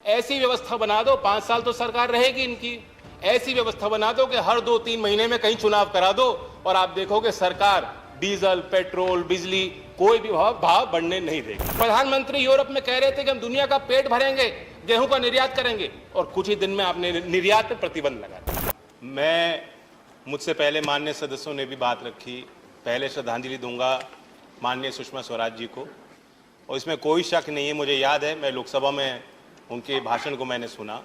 ऐसी व्यवस्था बना दो, 5 साल तो सरकार रहेगी इनकी, ऐसी व्यवस्था बना दो कि हर 2-3 महीने में कहीं चुनाव करा दो और आप देखोगे सरकार डीजल, पेट्रोल, बिजली कोई भी भाव बढ़ने नहीं देगी। प्रधानमंत्री यूरोप में कह रहे थे कि हम दुनिया का पेट भरेंगे, गेहूं का निर्यात करेंगे, और कुछ ही दिन में आपने निर्यात पर प्रतिबंध लगा दिया। मुझसे पहले माननीय सदस्यों ने भी बात रखी, पहले श्रद्धांजलि दूंगा माननीय सुषमा स्वराज जी को, और इसमें कोई शक नहीं है, मुझे याद है मैं लोकसभा में उनके भाषण को मैंने सुना,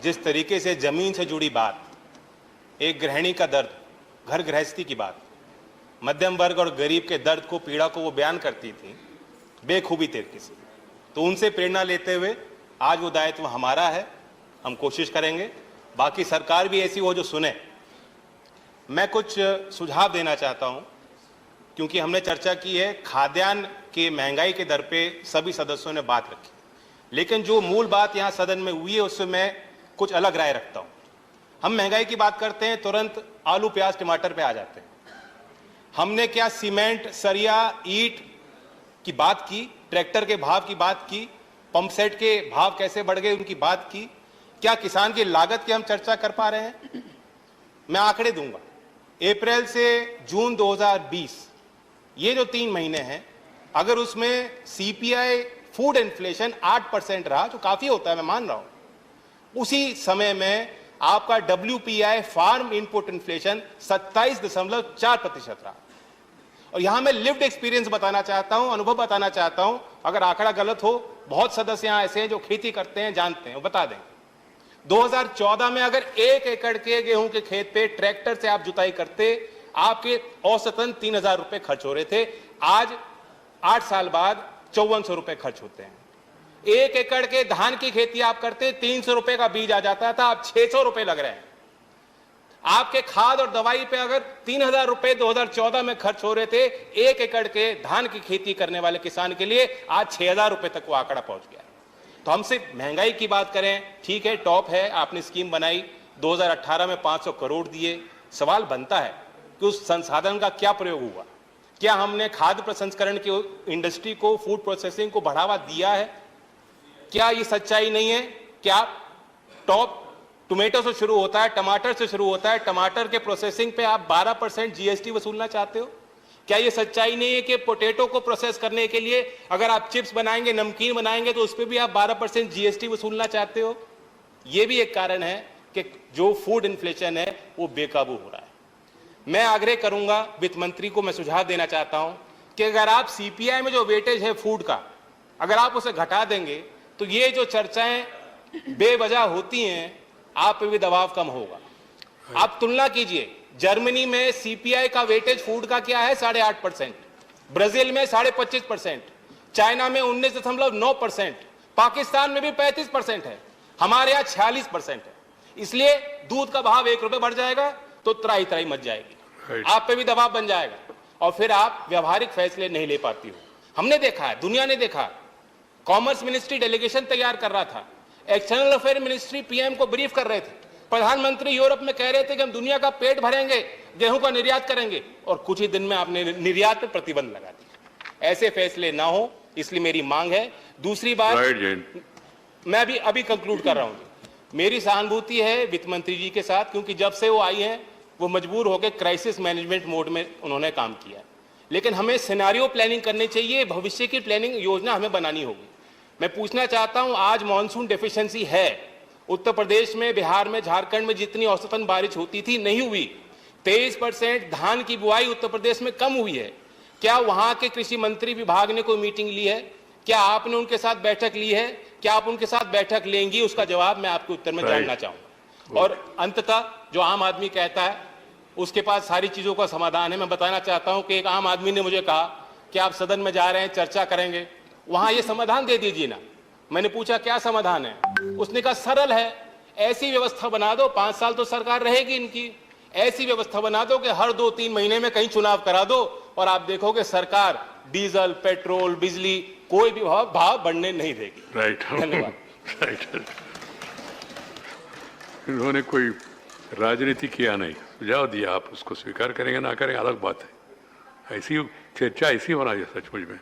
जिस तरीके से जमीन से जुड़ी बात, एक गृहिणी का दर्द, घर गृहस्थी की बात, मध्यम वर्ग और गरीब के दर्द को, पीड़ा को वो बयान करती थी बेखूबी तरीके से। तो उनसे प्रेरणा लेते हुए आज वो दायित्व हमारा है, हम कोशिश करेंगे, बाकी सरकार भी ऐसी हो जो सुने। मैं कुछ सुझाव देना चाहता हूं, क्योंकि हमने चर्चा की है खाद्यान्न के महंगाई के दर पे सभी सदस्यों ने बात रखी, लेकिन जो मूल बात यहां सदन में हुई है उससे मैं कुछ अलग राय रखता हूं। हम महंगाई की बात करते हैं, तुरंत आलू, प्याज, टमाटर पे आ जाते हैं। हमने क्या सीमेंट, सरिया, ईंट की बात की, ट्रैक्टर के भाव की बात की, पंप सेट के भाव कैसे बढ़ गए उनकी बात की, क्या किसान की लागत की हम चर्चा कर पा रहे हैं? मैं आंकड़े दूंगा। अप्रैल से जून 2020 ये जो 3 महीने हैं, अगर उसमें सीपीआई फूड इन्फ्लेशन 8% रहा, जो काफी होता है मैं मान रहा हूं, उसी समय में आपका WPI फार्म इनपुट इन्फ्लेशन 27.4% रहा। और यहां मैं लिव्ड एक्सपीरियंस बताना चाहता हूं, अनुभव बताना चाहता हूं, अगर आंकड़ा गलत हो, बहुत सदस्य यहां ऐसे हैं जो खेती करते हैं, जानते हैं, वो बता दें। 2014 में अगर 1 एकड़ के गेहूं के खेत पे ट्रैक्टर से आप जुताई करते, आपके औसतन 3000 रुपए खर्च हो रहे थे। आज 8 साल बाद 5400 रुपए खर्च होते हैं। 1 एकड़ के धान की खेती आप करते, 300 रुपए का बीज आ जाता था, अब 600 रुपए लग रहे हैं। आपके खाद और दवाई पे अगर 3000 रुपए 2014 में खर्च हो रहे थे 1 एकड़ के धान की खेती करने वाले किसान के लिए, आज 6000 रुपए तक वो आंकड़ा पहुंच गया। तो हम सिर्फ महंगाई की बात करें, ठीक है, टॉप है, आपने स्कीम बनाई, 2018 में 500 करोड़ दिए। सवाल बनता है कि उस संसाधन का क्या प्रयोग हुआ? क्या हमने खाद्य प्रसंस्करण की इंडस्ट्री को, फूड प्रोसेसिंग को बढ़ावा दिया है? क्या ये सच्चाई नहीं है? क्या टॉप टोमेटो से शुरू होता है, टमाटर से शुरू होता है, टमाटर के प्रोसेसिंग पे आप 12% जीएसटी वसूलना चाहते हो? क्या ये सच्चाई नहीं है कि पोटैटो को प्रोसेस करने के लिए अगर आप चिप्स बनाएंगे, नमकीन बनाएंगे, तो उस पर भी आप 12% जीएसटी वसूलना चाहते हो? ये भी एक कारण है कि जो फूड इन्फ्लेशन है वो बेकाबू हो रहा है। मैं आग्रह करूंगा, वित्त मंत्री को मैं सुझाव देना चाहता हूं कि अगर आप सीपीआई में जो वेटेज है फूड का, अगर आप उसे घटा देंगे तो ये जो चर्चाएं बेवजह होती हैं, आप पे भी दबाव कम होगा। आप तुलना कीजिए, जर्मनी में सीपीआई का वेटेज फूड का क्या है? 8.5%, ब्राजील में 25.5%, चाइना में 19.9%, पाकिस्तान में भी 35% है, हमारे यहाँ 46% है। इसलिए दूध का भाव 1 रुपए बढ़ जाएगा तो त्राही त्राही मच जाएगी, आप पे भी दबाव बन जाएगा और फिर आप व्यवहारिक फैसले नहीं ले पाती हो। हमने देखा है, दुनिया ने देखा, कॉमर्स मिनिस्ट्री डेलीगेशन तैयार कर रहा था, एक्सटर्नल अफेयर मिनिस्ट्री पीएम को ब्रीफ कर रहे थे, प्रधानमंत्री यूरोप में कह रहे थे कि हम दुनिया का पेट भरेंगे, गेहूं का निर्यात करेंगे, और कुछ ही दिन में आपने निर्यात पर प्रतिबंध लगा दिया। ऐसे फैसले ना हो, इसलिए मेरी मांग है। दूसरी बात, मैं अभी कंक्लूड कर रहा हूं, मेरी सहानुभूति है वित्त मंत्री जी के साथ, क्योंकि जब से वो आई हैं वो मजबूर होकर क्राइसिस मैनेजमेंट मोड में उन्होंने काम किया, लेकिन हमें सिनेरियो प्लानिंग करनी चाहिए, भविष्य की प्लानिंग योजना हमें बनानी होगी। मैं पूछना चाहता हूं, आज मॉनसून डेफिशिएंसी है, उत्तर प्रदेश में, बिहार में, झारखंड में जितनी औसतन बारिश होती थी नहीं हुई। 23% धान की बुआई उत्तर प्रदेश में कम हुई है। क्या वहां के कृषि मंत्री विभाग ने कोई मीटिंग ली है? क्या आपने उनके साथ बैठक ली है? क्या आप उनके साथ बैठक लेंगी? उसका जवाब मैं आपके उत्तर में जानना चाहूंगा। और अंततः जो आम आदमी कहता है उसके पास सारी चीजों का समाधान है। मैं बताना चाहता हूं कि एक आम आदमी ने मुझे कहा कि आप सदन में जा रहे हैं, चर्चा करेंगे, वहां ये समाधान दे दीजिए ना। मैंने पूछा क्या समाधान है? उसने कहा सरल है, ऐसी व्यवस्था बना दो, 5 साल तो सरकार रहेगी इनकी, ऐसी व्यवस्था बना दो कि हर 2-3 महीने में कहीं चुनाव करा दो और आप देखोगे सरकार डीजल, पेट्रोल, बिजली कोई भी भाव बढ़ने नहीं देगी। राइट, धन्यवाद। राइट, इन्होंने कोई राजनीति किया नहीं, सुझाव दिया, आप उसको स्वीकार करेंगे ना करेंगे अलग बात है। ऐसी चर्चा ऐसी होना चाहिए सचमुच में।